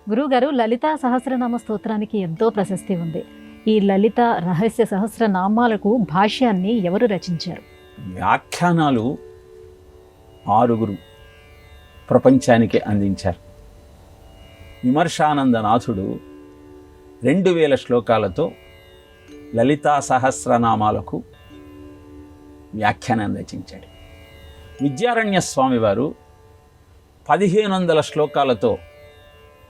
గురువుగారు, లలితా సహస్రనామ స్తోత్రానికి ఎంతో ప్రశస్తి ఉంది. ఈ లలిత రహస్య సహస్రనామాలకు భాష్యాన్ని ఎవరు రచించారు? వ్యాఖ్యానాలు 6 ప్రపంచానికి అందించారు. విమర్శానందనాథుడు 2000 శ్లోకాలతో లలితా సహస్రనామాలకు వ్యాఖ్యానం రచించాడు. విద్యారణ్య స్వామి వారు 1500 శ్లోకాలతో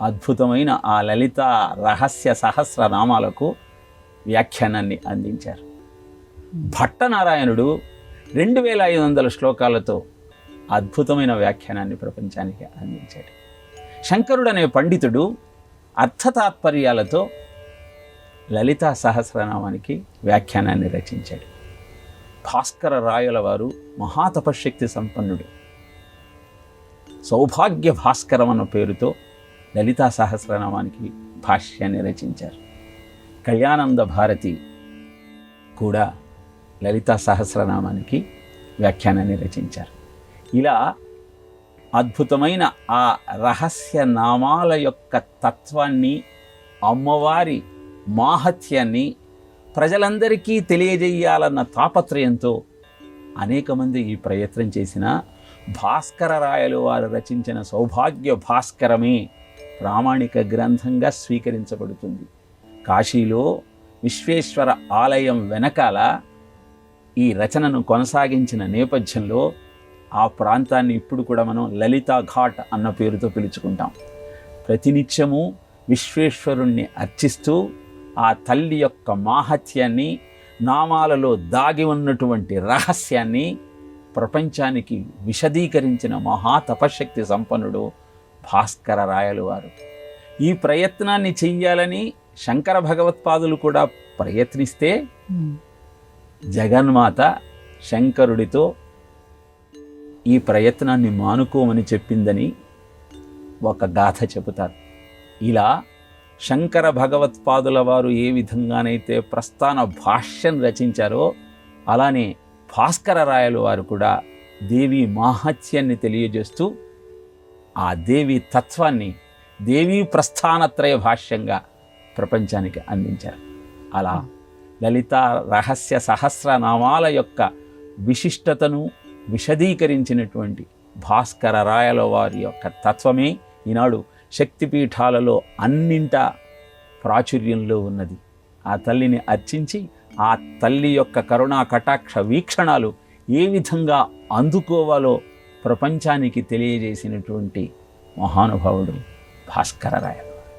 అద్భుతమైన ఆ లలితా రహస్య సహస్రనామాలకు వ్యాఖ్యానాన్ని అందించారు. భట్టనారాయణుడు 2500 శ్లోకాలతో అద్భుతమైన వ్యాఖ్యానాన్ని ప్రపంచానికి అందించాడు. శంకరుడు అనే పండితుడు అర్థతాత్పర్యాలతో లలితా సహస్రనామానికి వ్యాఖ్యానాన్ని రచించాడు. భాస్కర రాయల వారు మహాతపశక్తి సంపన్నుడు. సౌభాగ్య భాస్కరం అన్న పేరుతో లలితా సహస్రనామానికి భాష్యాన్ని రచించారు. కళ్యాణానంద భారతి కూడా లలితా సహస్రనామానికి వ్యాఖ్యానాన్ని రచించారు. ఇలా అద్భుతమైన ఆ రహస్య నామాల యొక్క తత్వాన్ని, అమ్మవారి మాహత్యాన్ని ప్రజలందరికీ తెలియజేయాలన్న తాపత్రయంతో అనేక మంది ఈ ప్రయత్నం చేసిన భాస్కర రాయలు వారు రచించిన సౌభాగ్య భాస్కరమే ప్రామాణిక గ్రంథంగా స్వీకరించబడుతుంది. కాశీలో విశ్వేశ్వర ఆలయం వెనకాల ఈ రచనను కొనసాగించిన నేపథ్యంలో ఆ ప్రాంతాన్ని ఇప్పుడు కూడా మనం లలితా ఘాట్ అన్న పేరుతో పిలుచుకుంటాం. ప్రతినిత్యము విశ్వేశ్వరుణ్ణి అర్చిస్తూ ఆ తల్లి యొక్క మాహత్యాన్ని, నామాలలో దాగి ఉన్నటువంటి రహస్యాన్ని ప్రపంచానికి విశదీకరించిన మహాతపశక్తి సంపన్నుడు భాస్కర రాయలు వారు. ఈ ప్రయత్నాన్ని చెయ్యాలని శంకర భగవత్పాదులు కూడా ప్రయత్నిస్తే జగన్మాత శంకరుడితో ఈ ప్రయత్నాన్ని మానుకోమని చెప్పిందని ఒక గాథ చెబుతారు. ఇలా శంకర భగవత్పాదుల వారు ఏ విధంగానైతే ప్రస్థాన భాష్యం రచించారో అలానే భాస్కర రాయలు వారు కూడా దేవి మాహత్యాన్ని తెలియజేస్తూ ఆ దేవి తత్వాన్ని దేవీ ప్రస్థానత్రయ భాష్యంగా ప్రపంచానికి అందించారు. అలా లలితా రహస్య సహస్రనామాల యొక్క విశిష్టతను విశదీకరించినటువంటి భాస్కర రాయల వారి యొక్క తత్వమే ఈనాడు శక్తిపీఠాలలో అన్నింటా ప్రాచుర్యంలో ఉన్నది. ఆ తల్లిని అర్చించి ఆ తల్లి యొక్క కరుణా కటాక్ష వీక్షణాలు ఏ విధంగా అందుకోవాలో ప్రపంచానికి తెలియజేసినటువంటి మహానుభావుడు భాస్కర రాయలు.